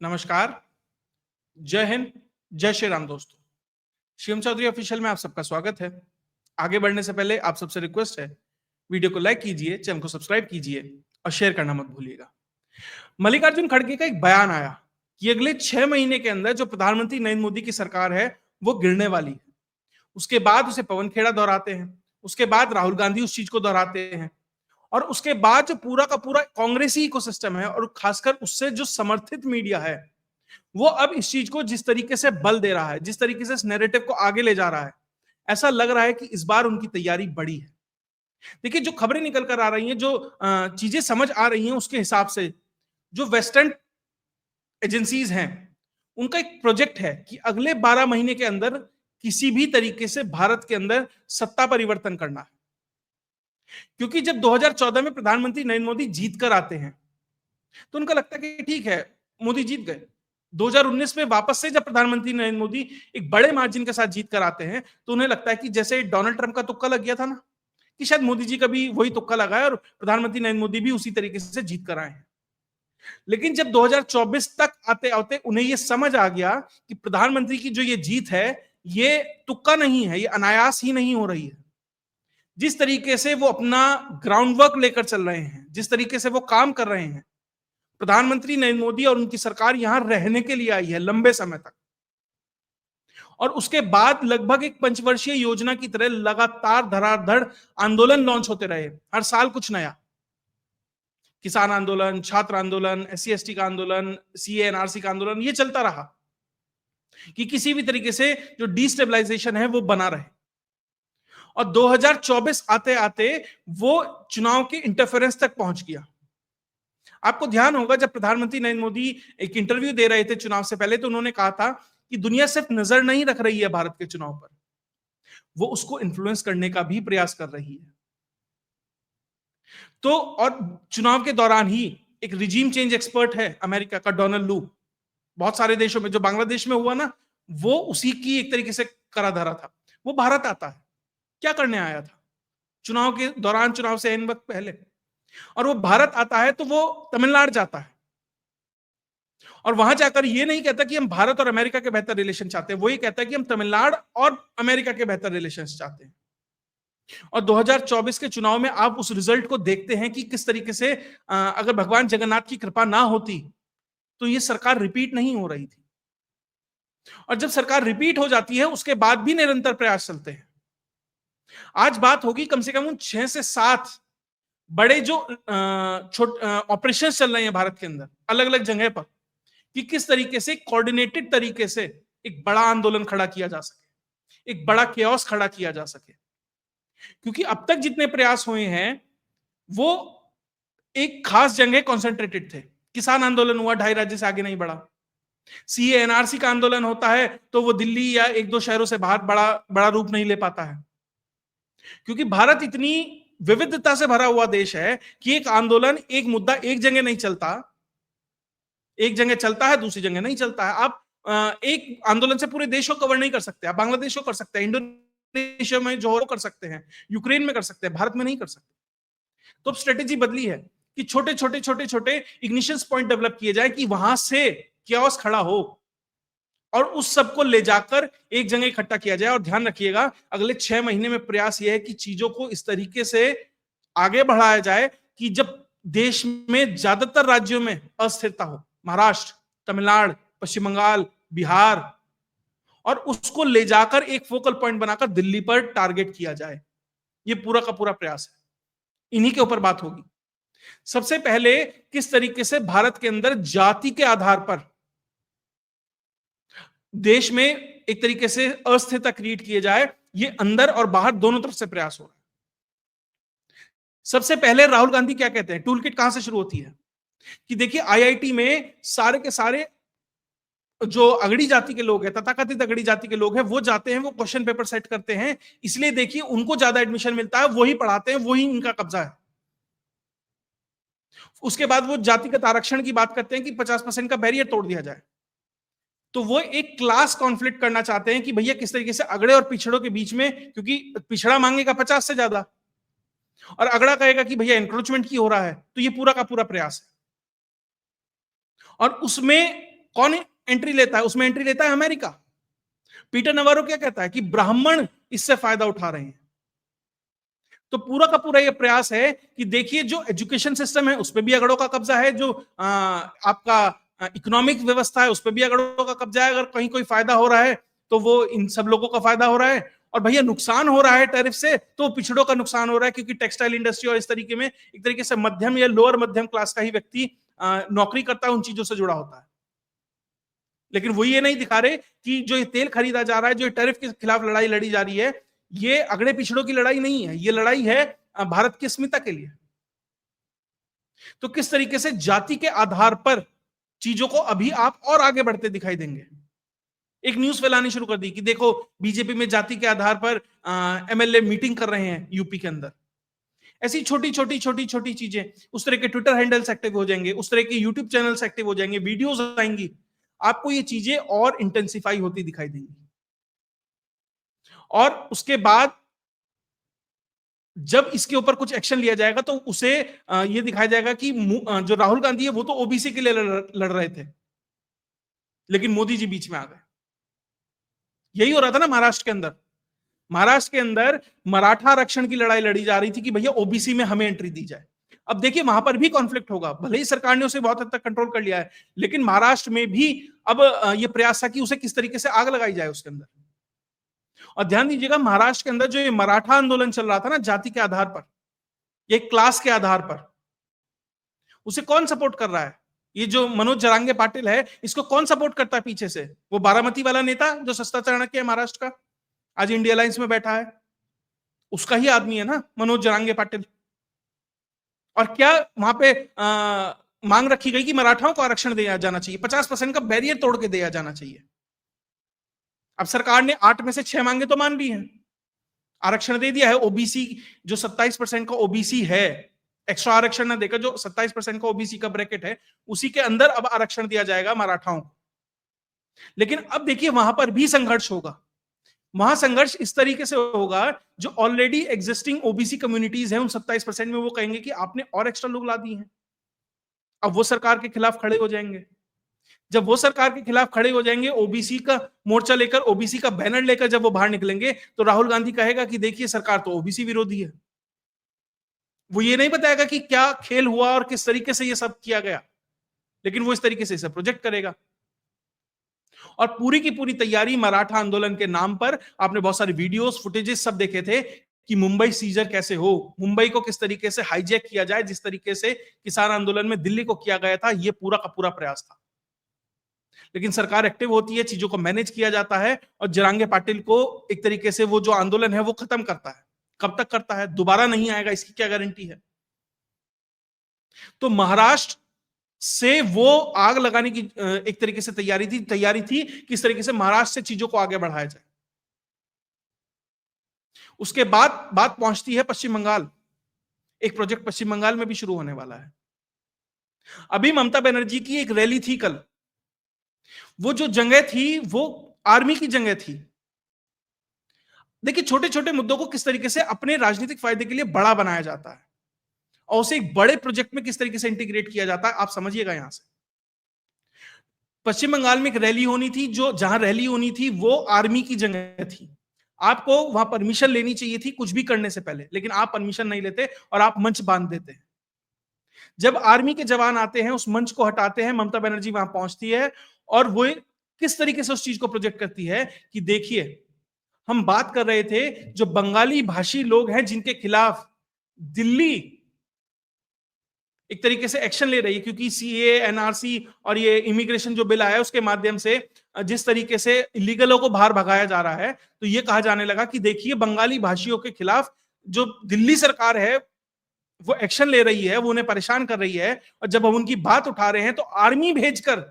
नमस्कार, जय हिंद, जय श्री राम दोस्तों। शिवम चौधरी ऑफिशियल में आप सबका स्वागत है। आगे बढ़ने से पहले आप सबसे रिक्वेस्ट है, वीडियो को लाइक कीजिए, चैनल को सब्सक्राइब कीजिए और शेयर करना मत भूलिएगा। मल्लिकार्जुन खड़गे का एक बयान आया कि अगले 6 महीने के अंदर जो प्रधानमंत्री नरेंद्र मोदी की सरकार है वो गिरने वाली है। उसके बाद उसे पवन खेड़ा दोहराते हैं, उसके बाद राहुल गांधी उस चीज को दोहराते हैं और उसके बाद जो पूरा का पूरा कांग्रेसी इकोसिस्टम है और खासकर उससे जो समर्थित मीडिया है वो अब इस चीज को जिस तरीके से बल दे रहा है, जिस तरीके से इस नैरेटिव को आगे ले जा रहा है, ऐसा लग रहा है कि इस बार उनकी तैयारी बड़ी है। देखिए, जो खबरें निकल कर आ रही हैं, जो चीजें समझ आ रही हैं, उसके हिसाब से जो वेस्टर्न एजेंसीज हैं उनका एक प्रोजेक्ट है कि अगले 12 महीने के अंदर किसी भी तरीके से भारत के अंदर सत्ता परिवर्तन करना है। क्योंकि जब 2014 में प्रधानमंत्री नरेंद्र मोदी जीत कर आते हैं तो उनका लगता है कि ठीक है, मोदी जीत गए। 2019 में वापस से जब प्रधानमंत्री नरेंद्र मोदी एक बड़े मार्जिन के साथ जीत कर आते हैं तो उन्हें लगता है कि जैसे डोनाल्ड ट्रंप का तुक्का लग गया था ना, कि शायद मोदी जी का भी वही तुक्का लगा है और प्रधानमंत्री नरेंद्र मोदी भी उसी तरीके से जीत कर आए हैं। लेकिन जब 2024 तक आते आते उन्हें यह समझ आ गया कि प्रधानमंत्री की जो ये जीत है ये तुक्का नहीं है, ये अनायास ही नहीं हो रही है। जिस तरीके से वो अपना ग्राउंड वर्क लेकर चल रहे हैं, जिस तरीके से वो काम कर रहे हैं, प्रधानमंत्री नरेंद्र मोदी और उनकी सरकार यहां रहने के लिए आई है लंबे समय तक। और उसके बाद लगभग एक पंचवर्षीय योजना की तरह लगातार धड़ाधड़ आंदोलन लॉन्च होते रहे, हर साल कुछ नया। किसान आंदोलन, छात्र आंदोलन, SC ST का आंदोलन, CA NRC का आंदोलन, ये चलता रहा कि किसी भी तरीके से जो डिस्टेबलाइजेशन है वो बना रहे। और 2024 आते आते वो चुनाव के इंटरफेरेंस तक पहुंच गया। आपको ध्यान होगा जब प्रधानमंत्री नरेंद्र मोदी एक इंटरव्यू दे रहे थे चुनाव से पहले तो उन्होंने कहा था कि दुनिया सिर्फ नजर नहीं रख रही है भारत के चुनाव पर, वो उसको इन्फ्लुएंस करने का भी प्रयास कर रही है। तो और चुनाव के दौरान ही एक रिजीम चेंज एक्सपर्ट है अमेरिका का, डोनाल्ड लू, बहुत सारे देशों में, जो बांग्लादेश में हुआ ना, वो उसी की एक तरीके से कराधारा था। वो भारत आता है, क्या करने आया था चुनाव के दौरान, चुनाव से एन वक्त पहले, और वो भारत आता है तो वो तमिलनाडु जाता है और वहां जाकर ये नहीं कहता कि हम भारत और अमेरिका के बेहतर रिलेशन चाहते हैं, वो ये कहता है कि हम तमिलनाडु और अमेरिका के बेहतर रिलेशन चाहते हैं। और 2024 के चुनाव में आप उस रिजल्ट को देखते हैं कि किस तरीके से अगर भगवान जगन्नाथ की कृपा ना होती तो ये सरकार रिपीट नहीं हो रही थी। और जब सरकार रिपीट हो जाती है उसके बाद भी निरंतर प्रयास चलते हैं। आज बात होगी कम से कम 6 से 7 बड़े जो ऑपरेशन चल रहे हैं भारत के अंदर अलग अलग जगह पर, कि किस तरीके से कोऑर्डिनेटेड तरीके से एक बड़ा आंदोलन खड़ा किया जा सके, एक बड़ा केओस खड़ा किया जा सके। क्योंकि अब तक जितने प्रयास हुए हैं वो एक खास जगह कॉन्सेंट्रेटेड थे। किसान आंदोलन हुआ, 2.5 राज्य से आगे नहीं बढ़ा। CA NRC का आंदोलन होता है तो वो दिल्ली या 1-2 शहरों से बाहर बड़ा बड़ा रूप नहीं ले पाता है, क्योंकि भारत इतनी विविधता से भरा हुआ देश है कि एक आंदोलन, एक मुद्दा एक जगह नहीं चलता, एक जगह चलता है दूसरी जगह नहीं चलता है। आप एक आंदोलन से पूरे देश को कवर नहीं कर सकते, आप बांग्लादेश को कर सकते हैं, इंडोनेशिया में जो कर सकते हैं, यूक्रेन में कर सकते हैं, भारत में नहीं कर सकते। तो अब स्ट्रेटेजी बदली है कि छोटे छोटे छोटे छोटे इग्निशन पॉइंट डेवलप किए जाए कि वहां से क्योस खड़ा हो और उस सबको ले जाकर एक जगह इकट्ठा किया जाए। और ध्यान रखिएगा, अगले 6 महीने में प्रयास यह है कि चीजों को इस तरीके से आगे बढ़ाया जाए कि जब देश में ज्यादातर राज्यों में अस्थिरता हो, महाराष्ट्र, तमिलनाडु, पश्चिम बंगाल, बिहार, और उसको ले जाकर एक फोकल पॉइंट बनाकर दिल्ली पर टारगेट किया जाए। ये पूरा का पूरा प्रयास है, इन्हीं के ऊपर बात होगी। सबसे पहले किस तरीके से भारत के अंदर जाति के आधार पर देश में एक तरीके से अस्थिरता क्रिएट किए जाए, ये अंदर और बाहर दोनों तरफ से प्रयास हो रहा है। सबसे पहले राहुल गांधी क्या कहते हैं, टूल किट कहां से शुरू होती है कि देखिए IIT में सारे के सारे जो अगड़ी जाति के लोग हैं, तथाकथित अगड़ी जाति के लोग हैं, वो जाते हैं, वो क्वेश्चन पेपर सेट करते हैं, इसलिए देखिए उनको ज्यादा एडमिशन मिलता है, वही पढ़ाते हैं, वही इनका कब्जा है। उसके बाद वो जातिगत आरक्षण की बात करते हैं कि 50% का बैरियर तोड़ दिया जाए। तो वो एक क्लास कॉन्फ्लिक्ट करना चाहते हैं कि भैया किस तरीके से अगड़े और पिछड़ों के बीच में, क्योंकि पिछड़ा मांगेगा 50 से ज्यादा और अगड़ा कहेगा कि भैया एनक्रोचमेंट की हो रहा है, तो ये पूरा का पूरा प्रयास है। और उसमें कौन एंट्री लेता है? उसमें एंट्री लेता है अमेरिका। पीटर नवारो क्या कहता है कि ब्राह्मण इससे फायदा उठा रहे हैं। तो पूरा का पूरा ये प्रयास है कि देखिए जो एजुकेशन सिस्टम है उस पर भी अगड़ों का कब्जा है, जो आपका इकोनॉमिक व्यवस्था है उस पर भी अगड़ों का कब्जा है। अगर कहीं कोई फायदा हो रहा है तो वो इन सब लोगों का फायदा हो रहा है, और भैया नुकसान हो रहा है टैरिफ से तो पिछड़ों का नुकसान हो रहा है, क्योंकि टेक्सटाइल इंडस्ट्री और इस तरीके में एक तरीके से मध्यम या लोअर मध्यम क्लास का ही व्यक्ति नौकरी करता है, उन चीजों से जुड़ा होता है। लेकिन वो ये नहीं दिखा रहे कि जो ये तेल खरीदा जा रहा है, जो टैरिफ के खिलाफ लड़ाई लड़ी जा रही है, ये अगड़े पिछड़ों की लड़ाई नहीं है, ये लड़ाई है भारत की अस्मिता के लिए। तो किस तरीके से जाति के आधार पर चीजों को अभी आप और आगे बढ़ते दिखाई देंगे। एक न्यूज फैलानी शुरू कर दी कि देखो बीजेपी में जाति के आधार पर एमएलए मीटिंग कर रहे हैं यूपी के अंदर। ऐसी छोटी छोटी छोटी छोटी चीजें, उस तरह के ट्विटर हैंडल्स एक्टिव हो जाएंगे, उस तरह के यूट्यूब चैनल्स एक्टिव हो जाएंगे, वीडियोस आएंगी, आपको ये चीजें और इंटेंसिफाई होती दिखाई देंगी। और उसके बाद जब इसके ऊपर कुछ एक्शन लिया जाएगा तो उसे ये दिखाया जाएगा कि जो राहुल गांधी है वो तो ओबीसी के लिए लड़ रहे थे, लेकिन मोदी जी बीच में आ गए। यही हो रहा था ना महाराष्ट्र के अंदर। महाराष्ट्र के अंदर मराठा आरक्षण की लड़ाई लड़ी जा रही थी कि भैया ओबीसी में हमें एंट्री दी जाए। अब देखिए वहां पर भी कॉन्फ्लिक्ट होगा, भले ही सरकार ने उसे बहुत हद तक कंट्रोल कर लिया है, लेकिन महाराष्ट्र में भी अब यह प्रयास था कि उसे किस तरीके से आग लगाई जाए उसके अंदर। और ध्यान दीजिएगा महाराष्ट्र के अंदर जो ये मराठा आंदोलन चल रहा था ना, जाति के आधार पर, ये क्लास के आधार पर, उसे कौन सपोर्ट कर रहा है? ये जो मनोज जरांगे पाटिल है, इसको कौन सपोर्ट करता है पीछे से? वो बारामती वाला नेता जो सस्ता चाणक्य है महाराष्ट्र का, आज इंडिया अलायंस में बैठा है, उसका ही आदमी है ना मनोज जरांगे पाटिल। और क्या वहां पे मांग रखी गई कि मराठाओं को आरक्षण दिया जाना चाहिए, 50% का बैरियर तोड़ के दिया जाना चाहिए। अब सरकार ने 8 में से 6 मांगे तो मान ली हैं, आरक्षण दे दिया है। ओबीसी जो 27% का ओबीसी है, एक्स्ट्रा आरक्षण ना देकर जो 27% का ओबीसी का ब्रैकेट है, उसी के अंदर अब आरक्षण दिया जाएगा मराठाओं को। लेकिन अब देखिए वहां पर भी संघर्ष होगा। वहां संघर्ष इस तरीके से होगा, जो ऑलरेडी एग्जिस्टिंग ओबीसी कम्युनिटीज हैं उन 27% में वो कहेंगे कि आपने और एक्स्ट्रा लोग ला दिए हैं। अब वो सरकार के खिलाफ खड़े हो जाएंगे। जब वो सरकार के खिलाफ खड़े हो जाएंगे, ओबीसी का मोर्चा लेकर, ओबीसी का बैनर लेकर जब वो बाहर निकलेंगे, तो राहुल गांधी कहेगा कि देखिए सरकार तो ओबीसी विरोधी है। वो ये नहीं बताएगा कि क्या खेल हुआ और किस तरीके से ये सब किया गया, लेकिन वो इस तरीके से इसे प्रोजेक्ट करेगा। और पूरी की पूरी तैयारी मराठा आंदोलन के नाम पर, आपने बहुत सारे वीडियोस फुटेजेस सब देखे थे कि मुंबई सीजर कैसे हो, मुंबई को किस तरीके से हाईजैक किया जाए, जिस तरीके से किसान आंदोलन में दिल्ली को किया गया था, यह पूरा का पूरा प्रयास था। लेकिन सरकार एक्टिव होती है, चीजों को मैनेज किया जाता है, और जरांगे पाटिल को एक तरीके से वो जो आंदोलन है वो खत्म करता है। कब तक करता है? दोबारा नहीं आएगा, इसकी क्या गारंटी है? तो महाराष्ट्र से वो आग लगाने की एक तरीके से तैयारी थी किस तरीके से महाराष्ट्र से चीजों को आगे बढ़ाया जाए। उसके बाद बात पहुंचती है पश्चिम बंगाल। एक प्रोजेक्ट पश्चिम बंगाल में भी शुरू होने वाला है। अभी ममता बनर्जी की एक रैली थी कल, वो जो जगह थी वो आर्मी की जगह थी। देखिए छोटे छोटे मुद्दों को किस तरीके से अपने राजनीतिक फायदे के लिए बड़ा बनाया जाता है, और उसे एक बड़े प्रोजेक्ट में किस तरीके से इंटीग्रेट किया जाता है, आप समझिएगा। यहां से पश्चिम बंगाल में एक रैली होनी थी, जो जहां रैली होनी थी वो आर्मी की जगह थी। आपको वहां परमिशन लेनी चाहिए थी कुछ भी करने से पहले, लेकिन आप परमिशन नहीं लेते और आप मंच बांध देते हैं। जब आर्मी के जवान आते हैं, उस मंच को हटाते हैं, ममता बनर्जी वहां पहुंचती है और वो किस तरीके से उस चीज को प्रोजेक्ट करती है कि देखिए हम बात कर रहे थे जो बंगाली भाषी लोग हैं जिनके खिलाफ दिल्ली एक तरीके से एक्शन ले रही है, क्योंकि सीए, एनआरसी और ये इमिग्रेशन जो बिल आया उसके माध्यम से जिस तरीके से इलीगलों को बाहर भगाया जा रहा है, तो ये कहा जाने लगा कि देखिए बंगाली भाषियों के खिलाफ जो दिल्ली सरकार है वो एक्शन ले रही है, वो उन्हें परेशान कर रही है, और जब हम उनकी बात उठा रहे हैं तो आर्मी भेजकर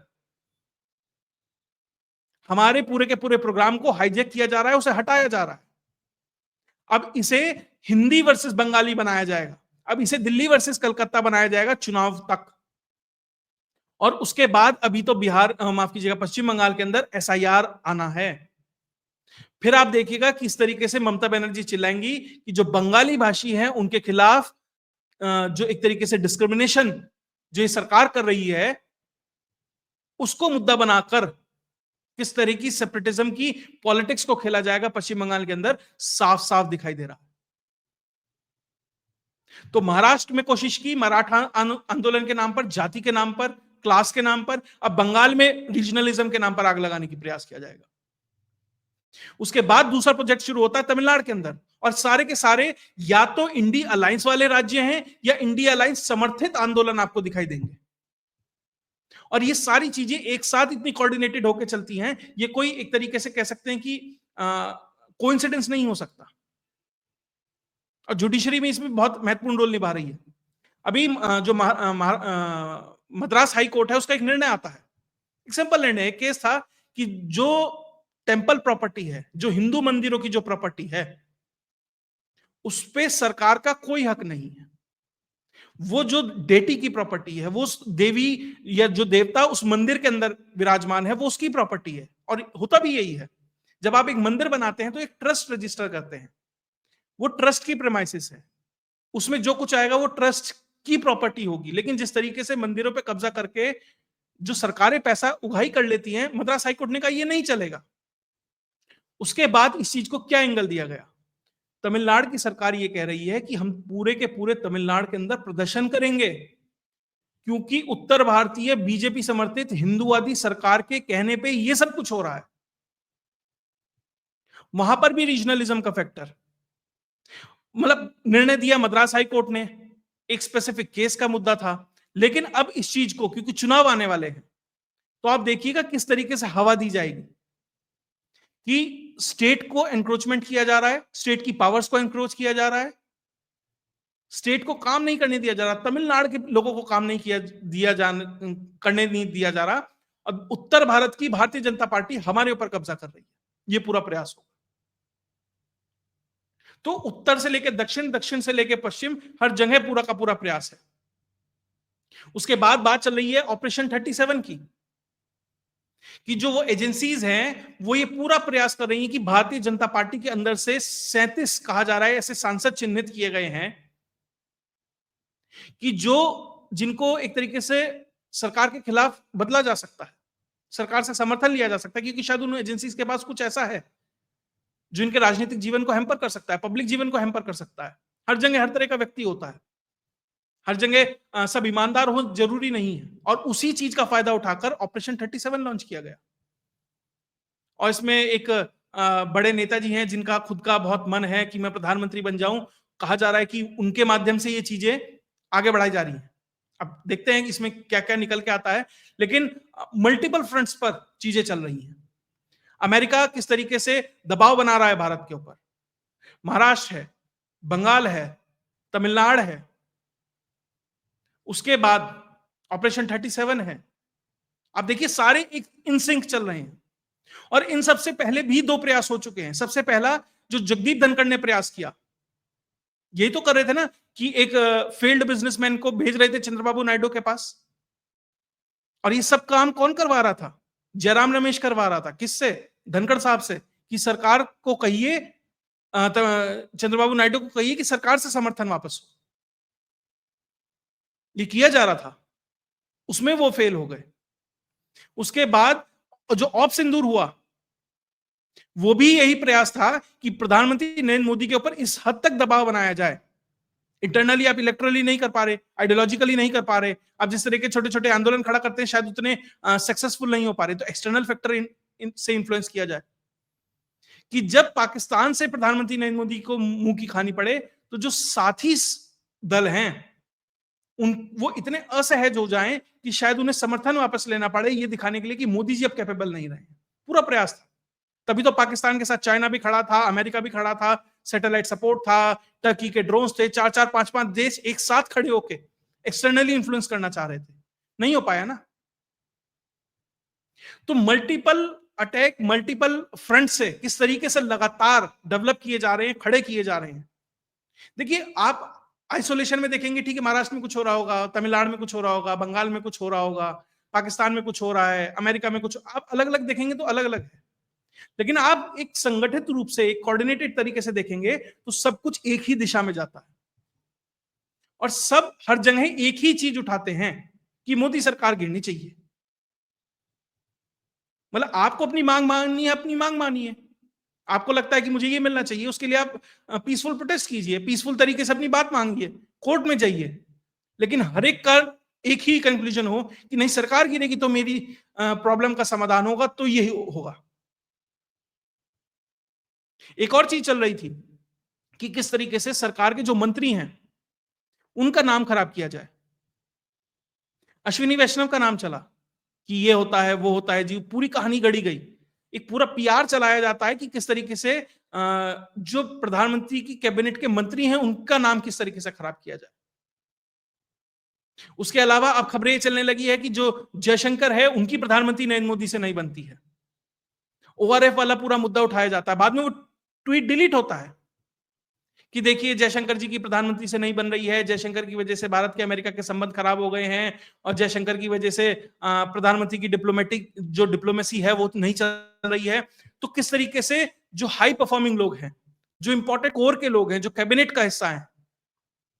हमारे पूरे के पूरे प्रोग्राम को हाईजैक किया जा रहा है, उसे हटाया जा रहा है। अब इसे हिंदी वर्सेस बंगाली बनाया जाएगा, अब इसे दिल्ली वर्सेस कलकत्ता बनाया जाएगा चुनाव तक। और उसके बाद अभी तो बिहार, माफ कीजिएगा, पश्चिम बंगाल के अंदर एसआईआर आना है। फिर आप देखिएगा किस तरीके से ममता बनर्जी चिल्लाएंगी कि जो बंगाली भाषी हैं उनके खिलाफ जो एक तरीके से डिस्क्रिमिनेशन जो ये सरकार कर रही है, उसको मुद्दा बनाकर किस तरह की सेपरेटिज्म की पॉलिटिक्स को खेला जाएगा पश्चिम बंगाल के अंदर साफ साफ दिखाई दे रहा है। तो महाराष्ट्र में कोशिश की मराठा आंदोलन के नाम पर, जाति के नाम पर, क्लास के नाम पर, अब बंगाल में रीजनलिज्म के नाम पर आग लगाने की प्रयास किया जाएगा। उसके बाद दूसरा प्रोजेक्ट शुरू होता है तमिलनाडु के अंदर, और सारे के सारे या तो इंडी अलायंस वाले राज्य हैं या इंडी अलायंस समर्थित आंदोलन आपको दिखाई देंगे। और ये सारी चीजें एक साथ इतनी कोऑर्डिनेटेड होकर चलती हैं, ये कोई एक तरीके से कह सकते हैं कि कोइंसिडेंस नहीं हो सकता। और जुडिशरी में इसमें बहुत महत्वपूर्ण रोल निभा रही है। अभी जो मद्रास हाई कोर्ट है, उसका एक निर्णय आता है, एक सिंपल निर्णय, एक केस था कि जो टेंपल प्रॉपर्टी है, जो हिंदू मंदिरों की जो प्रॉपर्टी है, उस पे सरकार का कोई हक नहीं है। वो जो डेटी की प्रॉपर्टी है, वो देवी या जो देवता उस मंदिर के अंदर विराजमान है, वो उसकी प्रॉपर्टी है। और होता भी यही है, जब आप एक मंदिर बनाते हैं तो एक ट्रस्ट रजिस्टर करते हैं, वो ट्रस्ट की प्रेमाइसिस है, उसमें जो कुछ आएगा वो ट्रस्ट की प्रॉपर्टी होगी। लेकिन जिस तरीके से मंदिरों पे कब्जा करके जो सरकारें पैसा उगाही कर लेती हैं, मद्रास हाईकोर्ट ने कहा ये नहीं चलेगा। उसके बाद इस चीज को क्या एंगल दिया गया, तमिलनाडु की सरकार ये कह रही है कि हम पूरे के पूरे तमिलनाडु के अंदर प्रदर्शन करेंगे, क्योंकि उत्तर भारतीय बीजेपी समर्थित हिंदूवादी सरकार के कहने पे ये सब कुछ हो रहा है। वहां पर भी रीजनलिज्म का फैक्टर, मतलब निर्णय दिया मद्रास हाई कोर्ट ने, एक स्पेसिफिक केस का मुद्दा था। लेकिन अब इस चीज को, क्योंकि चुनाव आने वाले हैं, तो आप देखिएगा किस तरीके से हवा दी जाएगी कि स्टेट को एंक्रोचमेंट किया जा रहा है, स्टेट की पावर्स को एंक्रोच किया जा रहा है, स्टेट को काम नहीं करने दिया जा रहा, तमिलनाडु के लोगों को काम नहीं करने नहीं दिया जा रहा। अब उत्तर भारत की भारतीय जनता पार्टी हमारे ऊपर कब्जा कर रही है, ये पूरा प्रयास होगा। तो उत्तर से लेकर दक्षिण, दक्षिण से लेकर पश्चिम, हर जगह पूरा का पूरा प्रयास है। उसके बाद बात चल रही है ऑपरेशन 37 की, कि जो वो एजेंसीज हैं वो ये पूरा प्रयास कर रही हैं कि भारतीय जनता पार्टी के अंदर से 37 कहा जा रहा है ऐसे सांसद चिन्हित किए गए हैं कि जो जिनको एक तरीके से सरकार के खिलाफ बदला जा सकता है, सरकार से समर्थन लिया जा सकता है, क्योंकि शायद उन एजेंसीज के पास कुछ ऐसा है जो इनके राजनीतिक जीवन को हैम्पर कर सकता है, पब्लिक जीवन को हैम्पर कर सकता है। हर जगह हर तरह का व्यक्ति होता है, हर जगह सब ईमानदार हो जरूरी नहीं है। और उसी चीज का फायदा उठाकर ऑपरेशन 37 लॉन्च किया गया। और इसमें एक बड़े नेताजी हैं जिनका खुद का बहुत मन है कि मैं प्रधानमंत्री बन जाऊं, कहा जा रहा है कि उनके माध्यम से ये चीजें आगे बढ़ाई जा रही हैं। अब देखते हैं इसमें क्या क्या निकल के आता है, लेकिन मल्टीपल फ्रंट्स पर चीजें चल रही हैं। अमेरिका किस तरीके से दबाव बना रहा है भारत के ऊपर, महाराष्ट्र है, बंगाल है, तमिलनाडु है, उसके बाद ऑपरेशन 37 है। आप देखिए सारे एक इन सिंक चल रहे हैं। और इन सबसे पहले भी दो प्रयास हो चुके हैं। सबसे पहला जो जगदीप धनखड़ ने प्रयास किया, यही तो कर रहे थे ना कि एक फेल्ड बिजनेसमैन को भेज रहे थे चंद्रबाबू नायडू के पास, और ये सब काम कौन करवा रहा था, जयराम रमेश करवा रहा था। किससे, धनखड़ साहब से, कि सरकार को कहिए, चंद्रबाबू नायडू को कहिए कि सरकार से समर्थन वापस हो। ये किया जा रहा था, उसमें वो फेल हो गए। उसके बाद जो ऑप सिंदूर हुआ, वो भी यही प्रयास था कि प्रधानमंत्री नरेंद्र मोदी के ऊपर इस हद तक दबाव बनाया जाए। इंटरनली आप इलेक्ट्रली नहीं कर पा रहे, आइडियोलॉजिकली नहीं कर पा रहे, आप जिस तरह के छोटे छोटे आंदोलन खड़ा करते हैं शायद उतने सक्सेसफुल नहीं हो पा रहे, तो एक्सटर्नल फैक्टर से इन्फ्लुएंस किया जाए कि जब पाकिस्तान से प्रधानमंत्री नरेंद्र मोदी को मुंह की खानी पड़े, तो जो साथी दल हैं वो इतने असहज हो जाएं कि शायद उन्हें समर्थन वापस लेना पड़े, ये दिखाने के लिए कि मोदी जी अब कैपेबल नहीं रहे। पूरा प्रयास था। तभी तो पाकिस्तान के साथ चाइना भी खड़ा था, अमेरिका भी खड़ा था, सैटेलाइट सपोर्ट था, टर्की के ड्रोन्स थे, 4-4, 5-5 देश एक साथ खड़े होके एक्सटर्नली इन्फ्लुएंस करना चाह रहे थे, नहीं हो पाया ना। तो मल्टीपल अटैक, मल्टीपल फ्रंट से किस तरीके से लगातार डेवलप किए जा रहे हैं, खड़े किए जा रहे हैं। देखिए आप आइसोलेशन में देखेंगे, ठीक है, महाराष्ट्र में कुछ हो रहा होगा, तमिलनाडु में कुछ हो रहा होगा, बंगाल में कुछ हो रहा होगा, पाकिस्तान में कुछ हो रहा है, अमेरिका में कुछ, आप अलग अलग देखेंगे तो अलग अलग है। लेकिन आप एक संगठित रूप से, एक कोऑर्डिनेटेड तरीके से देखेंगे तो सब कुछ एक ही दिशा में जाता है, और सब हर जगह एक ही चीज उठाते हैं कि मोदी सरकार गिरनी चाहिए। मतलब आपको अपनी मांग माननी है, अपनी मांग मानिए। आपको लगता है कि मुझे ये मिलना चाहिए, उसके लिए आप पीसफुल प्रोटेस्ट कीजिए, पीसफुल तरीके से अपनी बात मांगिए, कोर्ट में जाइए। लेकिन हर एक का एक ही कंक्लूजन हो कि नहीं सरकार गिरेगी तो मेरी प्रॉब्लम का समाधान होगा, तो यही होगा। एक और चीज चल रही थी कि किस तरीके से सरकार के जो मंत्री हैं उनका नाम खराब किया जाए। अश्विनी वैष्णव का नाम चला कि ये होता है वो होता है जी, पूरी कहानी गढ़ी गई। एक पूरा पीआर चलाया जाता है कि किस तरीके से जो प्रधानमंत्री की कैबिनेट के मंत्री हैं उनका नाम किस तरीके से खराब किया जाए। उसके अलावा अब खबरें चलने लगी है कि जो जयशंकर है उनकी प्रधानमंत्री नरेंद्र मोदी से नहीं बनती है। ओआरएफ वाला पूरा मुद्दा उठाया जाता है, बाद में वो ट्वीट डिलीट होता है कि देखिए जयशंकर जी की प्रधानमंत्री से नहीं बन रही है, जयशंकर की वजह से भारत के अमेरिका के संबंध खराब हो गए हैं और जयशंकर की वजह से प्रधानमंत्री की डिप्लोमेटिक जो डिप्लोमेसी है वो नहीं चल रही है। तो किस तरीके से जो हाई परफॉर्मिंग लोग हैं, जो इंपॉर्टेंट कोर के लोग हैं, जो कैबिनेट का हिस्सा है,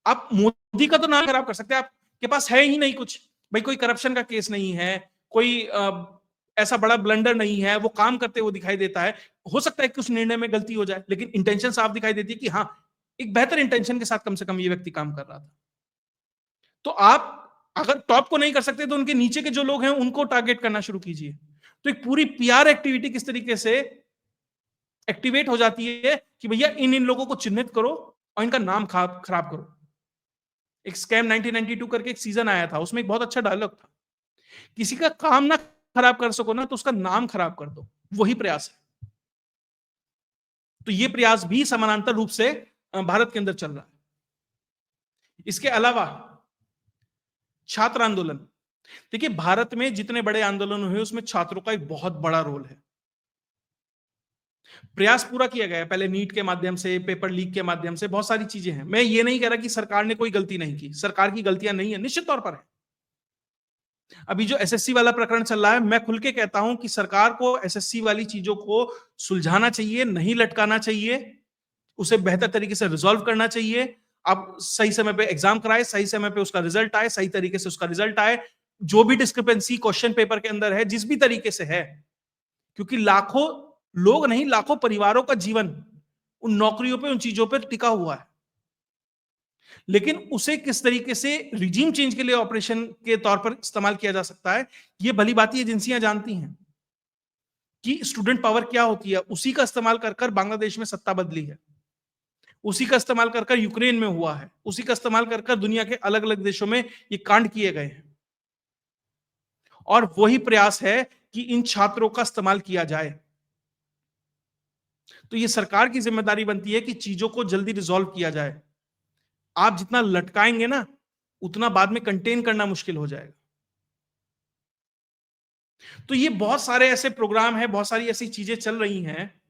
आप मोदी का तो नाम खराब कर सकते हैं, आपके पास है ही नहीं कुछ भाई, कोई करप्शन का केस नहीं है, कोई ऐसा बड़ा ब्लंडर नहीं है, वो काम करते हुए दिखाई देता है। हो सकता है कि उस निर्णय में गलती हो जाए, लेकिन इंटेंशन साफ दिखाई देती है कि हाँ एक बेहतर इंटेंशन के साथ कम से कम ये व्यक्ति काम कर रहा था। तो आप अगर टॉप को नहीं कर सकते तो उनके नीचे के जो लोग हैं उनको टारगेट करना शुरू कीजिए। तो एक पूरी पीआर एक्टिविटी किस तरीके से एक्टिवेट हो जाती है कि भैया इन इन लोगों को चिन्हित करो और इनका नाम खराब करो। एक स्कैम 1992 करके एक सीजन आया था, उसमें एक बहुत अच्छा डायलॉग था, किसी का काम ना खराब कर सको ना तो उसका नाम खराब कर दो, वही प्रयास है। तो ये प्रयास भी समानांतर रूप से भारत के अंदर चल रहा है। इसके अलावा छात्र आंदोलन, देखिए भारत में जितने बड़े आंदोलन हुए उसमें छात्रों का एक बहुत बड़ा रोल है। प्रयास पूरा किया गया है, पहले नीट के माध्यम से, पेपर लीक के माध्यम से, बहुत सारी चीजें हैं। मैं ये नहीं कह रहा कि सरकार ने कोई गलती नहीं की, सरकार की गलतियां नहीं है, निश्चित तौर पर है। अभी जो एसएससी वाला प्रकरण चल रहा है, मैं खुल के कहता हूं कि सरकार को एसएससी वाली चीजों को सुलझाना चाहिए, नहीं लटकाना चाहिए, उसे बेहतर तरीके से रिजॉल्व करना चाहिए। आप सही समय पे एग्जाम कराए, सही समय पे उसका रिजल्ट आए, सही तरीके से उसका रिजल्ट आए, जो भी डिस्क्रिपेंसी क्वेश्चन पेपर के अंदर है, जिस भी तरीके से है, क्योंकि लाखों लोग नहीं, लाखों परिवारों का जीवन उन नौकरियों पे, उन चीजों पर टिका हुआ है। लेकिन उसे किस तरीके से रिजीम चेंज के लिए ऑपरेशन के तौर पर इस्तेमाल किया जा सकता है, ये भली बात एजेंसियां जानती हैं कि स्टूडेंट पावर क्या होती है। उसी का इस्तेमाल कर कर बांग्लादेश में सत्ता बदली है, उसी का इस्तेमाल कर कर यूक्रेन में हुआ है, उसी का इस्तेमाल कर कर दुनिया के अलग अलग देशों में ये कांड किए गए हैं। और वही प्रयास है कि इन छात्रों का इस्तेमाल किया जाए। तो ये सरकार की जिम्मेदारी बनती है कि चीजों को जल्दी रिजॉल्व किया जाए। आप जितना लटकाएंगे ना उतना बाद में कंटेन करना मुश्किल हो जाएगा। तो ये बहुत सारे ऐसे प्रोग्राम हैं, बहुत सारी ऐसी चीजें चल रही हैं।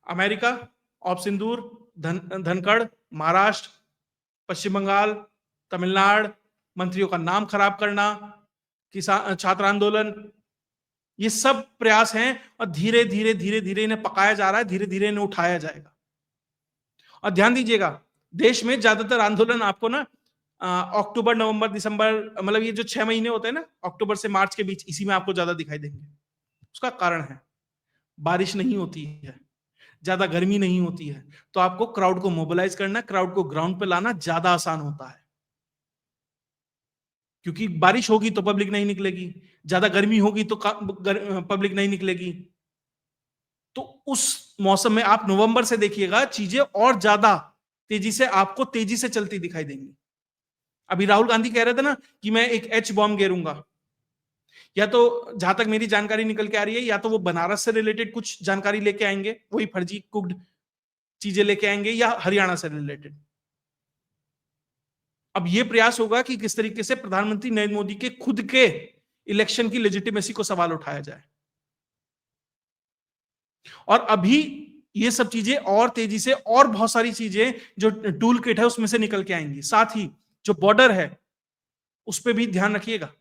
अमेरिका, ऑप सिंदूर, धनखड़, महाराष्ट्र, पश्चिम बंगाल, तमिलनाडु, मंत्रियों का नाम खराब करना, किसान छात्र आंदोलन, ये सब प्रयास हैं और धीरे धीरे धीरे धीरे इन्हें पकाया जा रहा है, धीरे धीरे इन्हें उठाया जाएगा। और ध्यान दीजिएगा, देश में ज्यादातर आंदोलन आपको ना अक्टूबर, नवंबर, दिसंबर, मतलब ये जो 6 महीने होते हैं ना, अक्टूबर से मार्च के बीच, इसी में आपको ज्यादा दिखाई देंगे। उसका कारण है बारिश नहीं होती है, ज्यादा गर्मी नहीं होती है, तो आपको क्राउड को मोबिलाइज करना, क्राउड को ग्राउंड पे लाना ज्यादा आसान होता है। क्योंकि बारिश होगी तो पब्लिक नहीं निकलेगी, ज्यादा गर्मी होगी तो पब्लिक नहीं निकलेगी। तो उस मौसम में आप नवंबर से देखिएगा, चीजें और ज्यादा तेजी से आपको तेजी से चलती दिखाई देंगी। अभी राहुल गांधी कह रहे थे ना कि मैं एक एच बॉम्ब गिरूंगा, या तो जहां तक मेरी जानकारी निकल के आ रही है, या तो वो बनारस से रिलेटेड कुछ जानकारी लेके आएंगे, वही फर्जी कुक्ड चीजें लेके आएंगे, या हरियाणा से रिलेटेड। अब ये प्रयास होगा कि किस तरीके से प्रधानमंत्री नरेंद्र मोदी के खुद के इलेक्शन की लेजिटिमेसी को सवाल उठाया जाए। और अभी ये सब चीजें और तेजी से, और बहुत सारी चीजें जो टूल किट है उसमें से निकल के आएंगी। साथ ही जो बॉर्डर है उस पर भी ध्यान रखिएगा।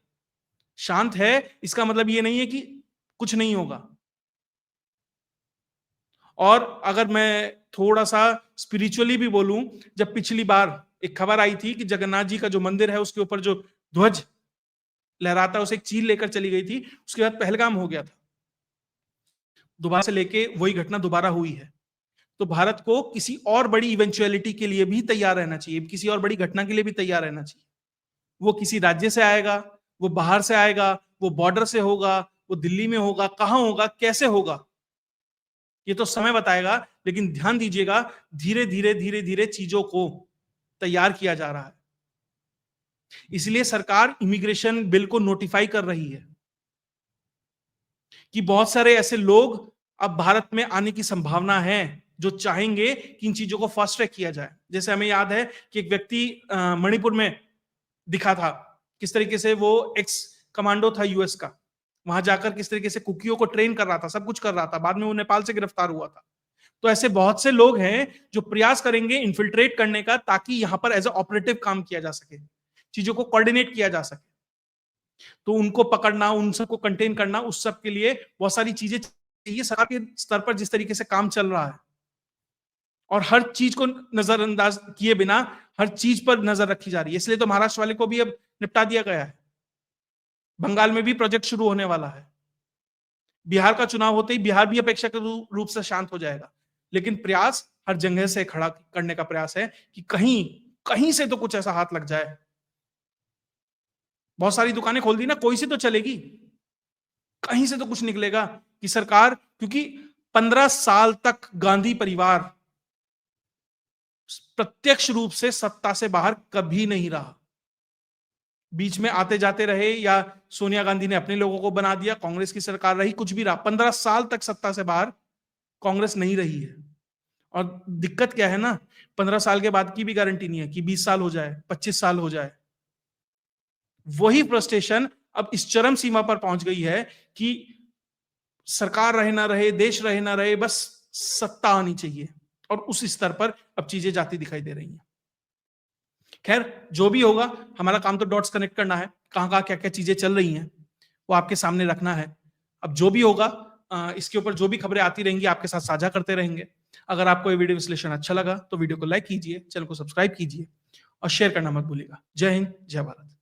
शांत है इसका मतलब ये नहीं है कि कुछ नहीं होगा। और अगर मैं थोड़ा सा स्पिरिचुअली भी बोलूं, जब पिछली बार एक खबर आई थी कि जगन्नाथ जी का जो मंदिर है उसके ऊपर जो ध्वज लहराता उसे एक चील लेकर चली गई थी, उसके बाद पहलगाम हो गया था, दोबारा से लेके वही घटना दोबारा हुई है। तो भारत को किसी और बड़ी इवेंचुअलिटी के लिए भी तैयार रहना चाहिए, किसी और बड़ी घटना के लिए भी तैयार रहना चाहिए। वो किसी राज्य से आएगा, वो बाहर से आएगा, वो बॉर्डर से होगा, वो दिल्ली में होगा, कहां होगा, कैसे होगा, ये तो समय बताएगा। लेकिन ध्यान दीजिएगा, धीरे धीरे धीरे धीरे चीजों को तैयार किया जा रहा है। इसलिए सरकार इमिग्रेशन बिल को नोटिफाई कर रही है कि बहुत सारे ऐसे लोग अब भारत में आने की संभावना है जो चाहेंगे कि इन चीजों को फास्ट ट्रैक किया जाए। जैसे हमें याद है कि एक व्यक्ति मणिपुर में दिखा था, किस तरीके से वो एक्स कमांडो था यूएस का, वहां जाकर किस तरीके से कुकियों को ट्रेन कर रहा था, सब कुछ कर रहा था, बाद में वो नेपाल से गिरफ्तार हुआ था। तो ऐसे बहुत से लोग हैं जो प्रयास करेंगे इन्फिल्ट्रेट करने का, ताकि यहां पर एज ए ऑपरेटिव काम किया जा सके, चीजों को कोऑर्डिनेट किया जा सके। तो उनको पकड़ना, उन सबको कंटेन करना, उस सब के लिए बहुत सारी चीजें चाहिए। सरकार के स्तर पर जिस तरीके से काम चल रहा है और हर चीज को नजरअंदाज किए बिना हर चीज पर नजर रखी जा रही है, इसलिए तो महाराष्ट्र वाले को भी अब निपटा दिया गया है। बंगाल में भी प्रोजेक्ट शुरू होने वाला है। बिहार का चुनाव होते ही बिहार भी अपेक्षाकृत रूप से शांत हो जाएगा। लेकिन प्रयास हर जगह से खड़ा करने का प्रयास है कि कहीं कहीं से तो कुछ ऐसा हाथ लग जाए। बहुत सारी दुकानें खोल दी ना, कोई सी तो चलेगी, कहीं से तो कुछ निकलेगा कि सरकार, क्योंकि 15 साल तक गांधी परिवार प्रत्यक्ष रूप से सत्ता से बाहर कभी नहीं रहा। बीच में आते जाते रहे, या सोनिया गांधी ने अपने लोगों को बना दिया, कांग्रेस की सरकार रही, कुछ भी रहा, 15 साल तक सत्ता से बाहर कांग्रेस नहीं रही है। और दिक्कत क्या है ना, 15 साल के बाद की भी गारंटी नहीं है कि 20 साल हो जाए, 25 साल हो जाए। वही फ्रस्ट्रेशन अब इस चरम सीमा पर पहुंच गई है कि सरकार रहे ना रहे, देश रहे ना रहे, बस सत्ता आनी चाहिए, और उस स्तर पर अब चीजें जाती दिखाई दे रही हैं। खैर, जो भी होगा, हमारा काम तो डॉट्स कनेक्ट करना है, कहां कहां क्या क्या चीजें चल रही हैं वो आपके सामने रखना है। अब जो भी होगा, इसके ऊपर जो भी खबरें आती रहेंगी आपके साथ साझा करते रहेंगे। अगर आपको ये वीडियो विश्लेषण अच्छा लगा तो वीडियो को लाइक कीजिए, चैनल को सब्सक्राइब कीजिए और शेयर करना मत भूलिएगा। जय हिंद, जय भारत।